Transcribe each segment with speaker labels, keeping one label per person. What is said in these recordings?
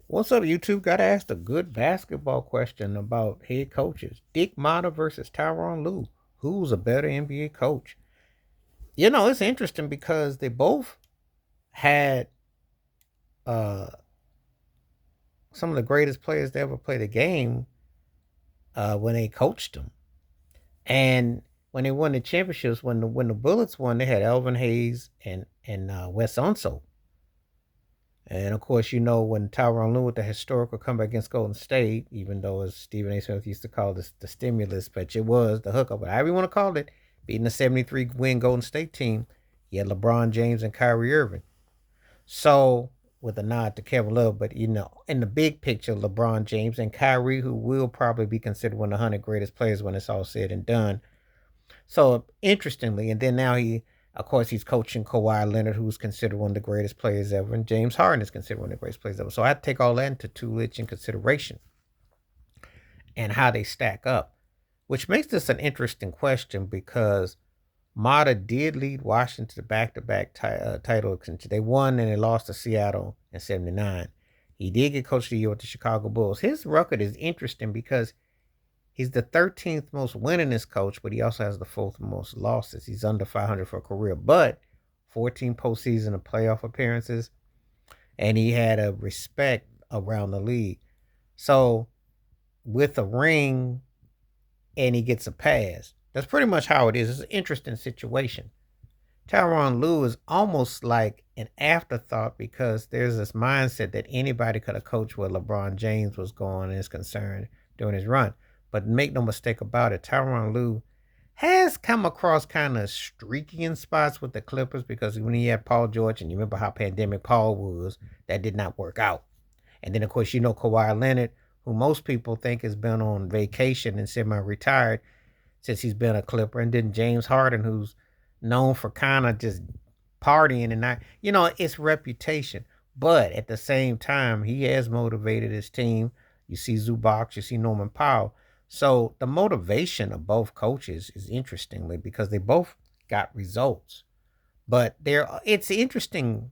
Speaker 1: What's up, YouTube? Got to ask a good basketball question about head coaches. Dick Motta versus Tyrone Lue. Who's a better NBA coach? It's interesting because they both had uh, some of the greatest players to ever play the game when they coached them. And when they won the championships, when the Bullets won, they had Elvin Hayes and Wes Unseld. And of course, when Tyrone Lue with the historical comeback against Golden State, even though as Stephen A. Smith used to call this the stimulus, but it was the hookup, whatever you want to call it, beating the 73 win Golden State team, he had LeBron James and Kyrie Irving. So, with a nod to Kevin Love, but in the big picture, LeBron James and Kyrie, who will probably be considered one of the 100 greatest players when it's all said and done. So interestingly, and then now of course, he's coaching Kawhi Leonard, who's considered one of the greatest players ever, and James Harden is considered one of the greatest players ever. So I have to take all that into Tulich in consideration and how they stack up, which makes this an interesting question because Mata did lead Washington to back-to-back title. They won and they lost to Seattle in '79. He did get Coach of the Year with the Chicago Bulls. His record is interesting because he's the 13th most winningest coach, but he also has the fourth most losses. He's under 500 for a career, but 14 postseason of playoff appearances, and he had a respect around the league. So with a ring, and he gets a pass. That's pretty much how it is. It's an interesting situation. Tyrone Lue is almost like an afterthought because there's this mindset that anybody could have coached where LeBron James was going and is concerned during his run. But make no mistake about it, Tyrone Lue has come across kind of streaky in spots with the Clippers because when he had Paul George, and you remember how pandemic Paul was, that did not work out. And then, of course, Kawhi Leonard, who most people think has been on vacation and semi-retired since he's been a Clipper. And then James Harden, who's known for kind of just partying and not, it's reputation. But at the same time, he has motivated his team. You see Zubac, you see Norman Powell. So the motivation of both coaches is interestingly because they both got results. But it's interesting.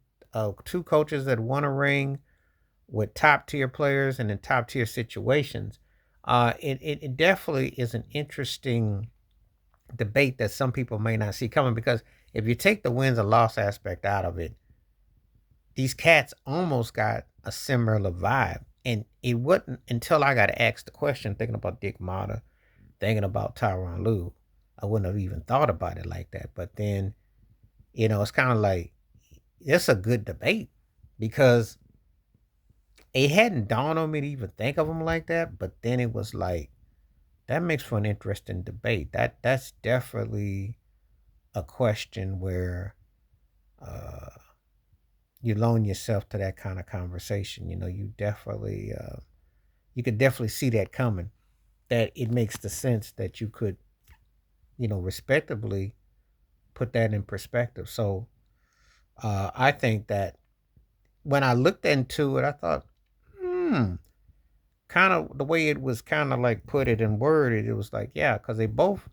Speaker 1: Two coaches that won a ring with top tier players and in top tier situations. It definitely is an interesting debate that some people may not see coming because if you take the wins and loss aspect out of it, these cats almost got a similar vibe. And it wasn't until I got asked the question, thinking about Dick Motta, thinking about Tyrone Lue, I wouldn't have even thought about it like that. But then, it's kind of like, it's a good debate because it hadn't dawned on me to even think of them like that. But then it was like, that makes for an interesting debate. That's definitely a question where uh, you loan yourself to that kind of conversation. You could definitely see that coming. That it makes the sense that you could, respectably put that in perspective. So I think that when I looked into it, I thought, kind of the way it was kind of like put it and worded, it was like, yeah, because they both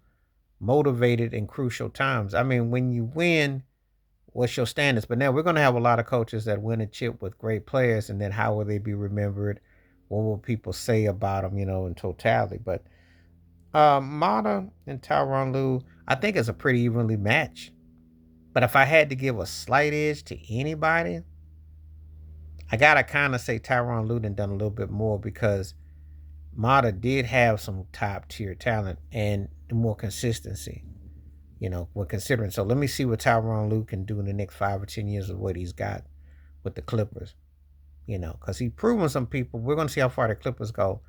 Speaker 1: motivated in crucial times. I mean, when you win, what's your standards? But now we're going to have a lot of coaches that win a chip with great players, and then how will they be remembered? What will people say about them, in totality? But Mata and Tyronn Lue, I think it's a pretty evenly matched. But if I had to give a slight edge to anybody, I gotta kind of say Tyronn Lue done a little bit more because Mata did have some top tier talent and more consistency. When considering. So let me see what Tyronn Lue can do in the next 5 or 10 years of what he's got with the Clippers. Because he's proven some people. We're going to see how far the Clippers go.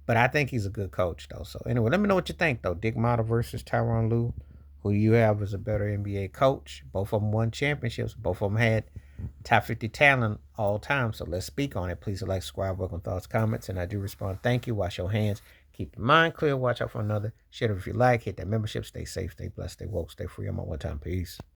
Speaker 1: But I think he's a good coach, though. So anyway, let me know what you think, though. Dick Mata versus Tyronn Lue. Who you have as a better NBA coach? Both of them won championships. Both of them had top 50 talent all time. So let's speak on it. Please like, subscribe, welcome thoughts, comments, and I do respond. Thank you. Wash your hands. Keep your mind clear. Watch out for another. Share it if you like. Hit that membership. Stay safe. Stay blessed. Stay woke. Stay free. I'm on one time. Peace.